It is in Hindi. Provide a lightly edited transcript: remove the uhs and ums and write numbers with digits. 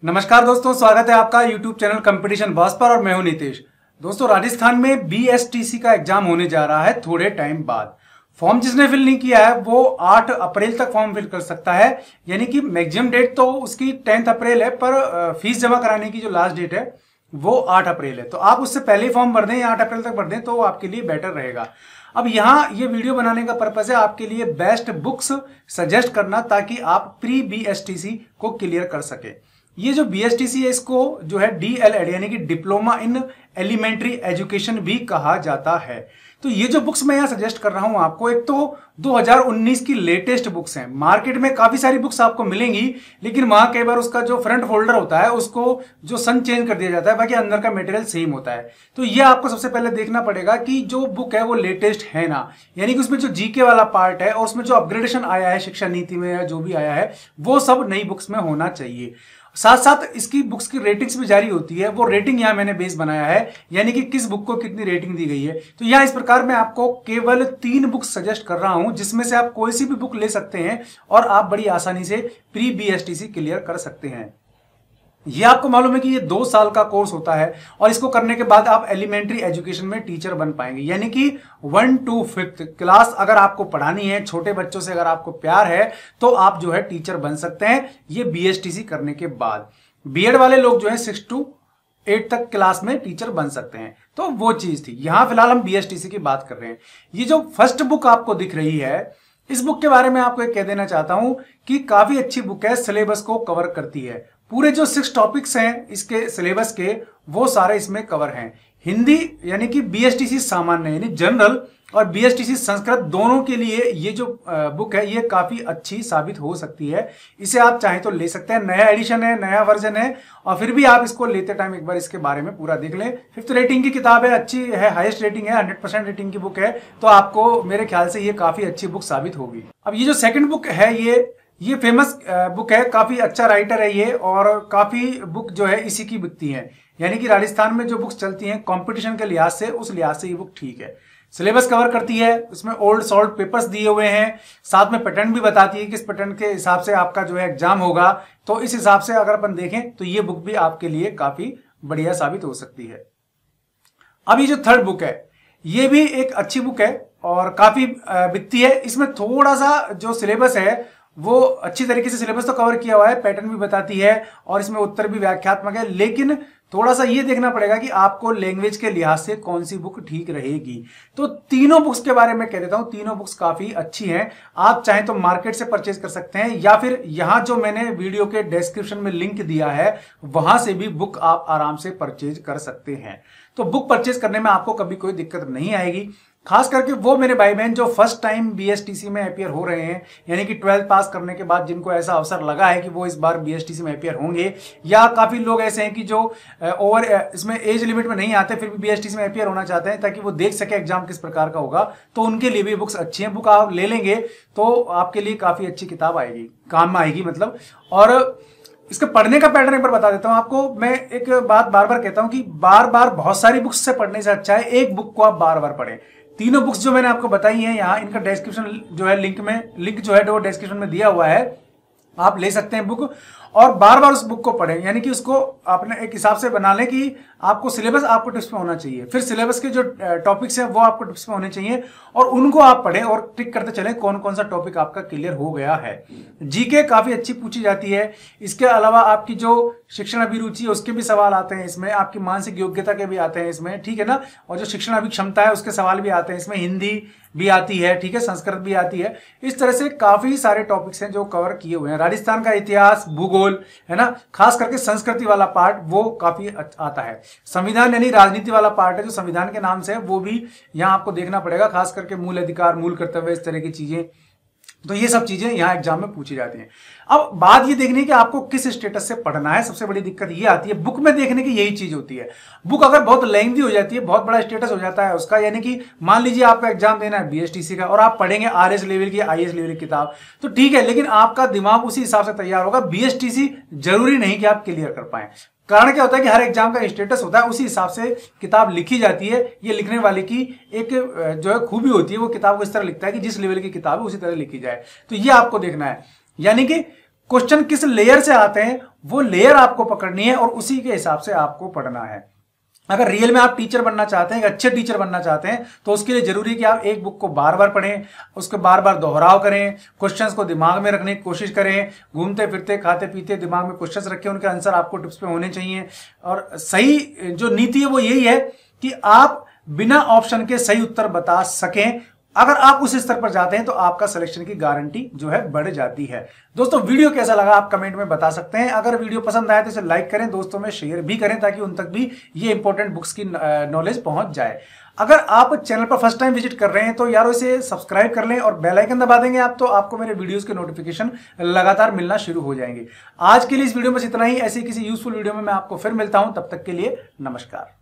नमस्कार दोस्तों, स्वागत है आपका YouTube चैनल कंपटीशन बॉस पर और मैं हूं नीतीश। दोस्तों, राजस्थान में BSTC का एग्जाम होने जा रहा है थोड़े टाइम बाद। फॉर्म जिसने फिल नहीं किया है वो 8 अप्रैल तक फॉर्म फिल कर सकता है, यानी कि मैक्सिमम डेट तो उसकी 10 अप्रैल है, पर फीस जमा कराने की जो लास्ट डेट है वो 8 अप्रैल है। तो आप उससे पहले ही फॉर्म भर दें या 8 अप्रैल तक भर दें तो आपके लिए बेटर रहेगा। अब यहाँ ये वीडियो बनाने का पर्पस है आपके लिए बेस्ट बुक्स सजेस्ट करना, ताकि आप प्री BSTC को क्लियर कर सके। ये जो BSTC है इसको जो है DLED यानी कि डिप्लोमा इन एलिमेंट्री एजुकेशन भी कहा जाता है। तो ये जो बुक्स मैं यहाँ सजेस्ट कर रहा हूं आपको, एक तो 2019 की लेटेस्ट बुक्स हैं। मार्केट में काफी सारी बुक्स आपको मिलेंगी, लेकिन वहां कई बार उसका जो फ्रंट फोल्डर होता है उसको जो सन चेंज कर दिया जाता है, बाकी अंदर का मटेरियल सेम होता है। तो ये आपको सबसे पहले देखना पड़ेगा कि जो बुक है वो लेटेस्ट है ना, यानी कि उसमें जो जीके वाला पार्ट है और उसमें जो अपग्रेडेशन आया है शिक्षा नीति में या जो भी आया है वो सब नई बुक्स में होना चाहिए। साथ साथ इसकी बुक्स की रेटिंग्स भी जारी होती है, वो रेटिंग यहाँ मैंने बेस बनाया है, यानी कि किस बुक को कितनी रेटिंग दी गई है। तो यहाँ इस प्रकार मैं आपको केवल 3 बुक्स सजेस्ट कर रहा हूं, जिसमें से आप कोई सी भी बुक ले सकते हैं और आप बड़ी आसानी से प्री BSTC क्लियर कर सकते हैं। ये आपको मालूम है कि ये 2 साल का कोर्स होता है और इसको करने के बाद आप एलिमेंट्री एजुकेशन में टीचर बन पाएंगे, यानी कि 1 to 5th क्लास अगर आपको पढ़ानी है, छोटे बच्चों से अगर आपको प्यार है तो आप जो है टीचर बन सकते हैं ये BSTC करने के बाद। बीएड वाले लोग जो है 6 to 8 तक क्लास में टीचर बन सकते हैं। तो वो चीज थी। यहां फिलहाल हम BSTC की बात कर रहे हैं। ये जो फर्स्ट बुक आपको दिख रही है, इस बुक के बारे में आपको एक कह देना चाहता हूं कि काफी अच्छी बुक है, सिलेबस को कवर करती है। पूरे जो 6 टॉपिक्स हैं इसके सिलेबस के वो सारे इसमें कवर हैं। हिंदी यानी कि BSTC सामान्य यानी जनरल और BSTC संस्कृत दोनों के लिए ये जो बुक है ये काफी अच्छी साबित हो सकती है। इसे आप चाहें तो ले सकते हैं। नया एडिशन है, नया वर्जन है, और फिर भी आप इसको लेते टाइम एक बार इसके बारे में पूरा देख लें। 5th रेटिंग की किताब है, अच्छी है, हाईएस्ट रेटिंग है, 100% रेटिंग की बुक है। तो आपको मेरे ख्याल से ये काफी अच्छी बुक साबित होगी। अब ये जो सेकंड बुक है ये फेमस बुक है, काफी अच्छा राइटर है ये, और काफी बुक जो है इसी की बिकती है। यानी कि राजस्थान में जो बुक्स चलती हैं कंपटीशन के लिहाज से, उस लिहाज से ये बुक ठीक है। सिलेबस कवर करती है, उसमें ओल्ड सॉल्ड पेपर्स दिए हुए हैं, साथ में पैटर्न भी बताती है कि इस पैटर्न के हिसाब से आपका जो है एग्जाम होगा। तो इस हिसाब से अगर अपन देखें तो ये बुक भी आपके लिए काफी बढ़िया साबित हो सकती है। अब ये जो थर्ड बुक है ये भी एक अच्छी बुक है और काफी बिकती है। इसमें थोड़ा सा जो सिलेबस है वो अच्छी तरीके से सिलेबस तो कवर किया हुआ है, पैटर्न भी बताती है और इसमें उत्तर भी व्याख्यात्मक है, लेकिन थोड़ा सा ये देखना पड़ेगा कि आपको लैंग्वेज के लिहाज से कौन सी बुक ठीक रहेगी। तो तीनों बुक्स के बारे में कह देता हूं, तीनों बुक्स काफी अच्छी हैं। आप चाहें तो मार्केट से परचेज कर सकते हैं या फिर यहां जो मैंने वीडियो के डिस्क्रिप्शन में लिंक दिया है वहां से भी बुक आप आराम से परचेज कर सकते हैं। तो बुक परचेज करने में आपको कभी कोई दिक्कत नहीं आएगी। खास करके वो मेरे भाई बहन जो फर्स्ट टाइम BSTC में अपीयर हो रहे हैं, यानी कि 12th पास करने के बाद जिनको ऐसा अवसर लगा है कि वो इस बार BSTC में अपीयर होंगे, या काफी लोग ऐसे हैं कि जो ओवर इसमें एज लिमिट में नहीं आते फिर भी BSTC में अपीयर होना चाहते हैं ताकि वो देख सके एग्जाम किस प्रकार का होगा, तो उनके लिए भी बुक्स अच्छी हैं। बुक आप ले लेंगे तो आपके लिए काफी अच्छी किताब आएगी, काम में आएगी मतलब। और इसका पढ़ने का पैटर्न एक बार बता देता हूं आपको। मैं एक बात बार बार कहता हूं कि बार बार बहुत सारी बुक्स से पढ़ने से अच्छा है एक बुक को आप बार बार पढ़ें। तीनों बुक्स जो मैंने आपको बताई हैं यहाँ, इनका डिस्क्रिप्शन जो है लिंक जो है वो डिस्क्रिप्शन में दिया हुआ है, आप ले सकते हैं बुक और बार बार उस बुक को पढ़ें। यानी कि उसको आपने एक हिसाब से बना लें कि आपको सिलेबस आपको टिप्स में होना चाहिए, फिर सिलेबस के जो टॉपिक्स हैं वो आपको टिप्स में होने चाहिए और उनको आप पढ़ें और टिक करते चलें कौन कौन सा टॉपिक आपका क्लियर हो गया है। जीके काफी अच्छी पूछी जाती है। इसके अलावा आपकी जो शिक्षण अभिरुचि है उसके भी सवाल आते हैं इसमें, आपकी मानसिक योग्यता के भी आते हैं इसमें, ठीक है ना, और जो शिक्षण अभिक्षमता है उसके सवाल भी आते हैं इसमें, हिंदी भी आती है, ठीक है, संस्कृत भी आती है। इस तरह से काफी सारे टॉपिक्स हैं जो कवर किए हुए हैं। राजस्थान का इतिहास, भूगोल, है ना, खास करके संस्कृति वाला पार्ट वो काफी आता है। संविधान यानी राजनीति वाला पार्ट है जो संविधान के नाम से है, वो भी यहाँ आपको देखना पड़ेगा, खास करके मूल अधिकार, मूल कर्तव्य, इस तरह की चीजें। तो ये सब चीजें यहाँ एग्जाम में पूछी जाती हैं। अब बात ये देखने की आपको किस स्टेटस से पढ़ना है, सबसे बड़ी दिक्कत ये आती है। बुक में देखने की यही चीज होती है। बुक अगर बहुत लेंथी हो जाती है, बहुत बड़ा स्टेटस हो जाता है उसका, यानी कि मान लीजिए आपका एग्जाम देना है BSTC का और आप पढ़ेंगे RS लेवल की, IS लेवल की किताब, तो ठीक है, लेकिन आपका दिमाग उसी हिसाब से तैयार होगा। BSTC जरूरी नहीं कि आप क्लियर कर पाए। कारण क्या होता है कि हर एग्जाम का स्टेटस होता है, उसी हिसाब से किताब लिखी जाती है। ये लिखने वाले की एक जो है खूबी होती है, वो किताब को इस तरह लिखता है कि जिस लेवल की किताब है उसी तरह लिखी जाए। तो ये आपको देखना है, यानी कि क्वेश्चन किस लेयर से आते हैं वो लेयर आपको पकड़नी है और उसी के हिसाब से आपको पढ़ना है। अगर रियल में आप टीचर बनना चाहते हैं, एक अच्छे टीचर बनना चाहते हैं, तो उसके लिए जरूरी है कि आप एक बुक को बार बार पढ़ें, उसके बार बार दोहराव करें, क्वेश्चंस को दिमाग में रखने की कोशिश करें, घूमते फिरते खाते पीते दिमाग में क्वेश्चंस रखें, उनके आंसर आपको टिप्स पे होने चाहिए। और सही जो नीति है वो यही है कि आप बिना ऑप्शन के सही उत्तर बता सकें। अगर आप उस स्तर पर जाते हैं तो आपका सिलेक्शन की गारंटी जो है बढ़ जाती है। दोस्तों वीडियो कैसा लगा आप कमेंट में बता सकते हैं। अगर वीडियो पसंद आए तो इसे लाइक करें, दोस्तों में शेयर भी करें ताकि उन तक भी ये इंपॉर्टेंट बुक्स की नॉलेज पहुंच जाए। अगर आप चैनल पर फर्स्ट टाइम विजिट कर रहे हैं तो यार इसे सब्सक्राइब कर लें और बेल आइकन दबा देंगे आप, तो आपको मेरे वीडियोस के नोटिफिकेशन लगातार मिलना शुरू हो जाएंगे। आज के लिए इस वीडियो में बस इतना ही। ऐसे किसी यूजफुल वीडियो में मैं आपको फिर मिलता हूं, तब तक के लिए नमस्कार।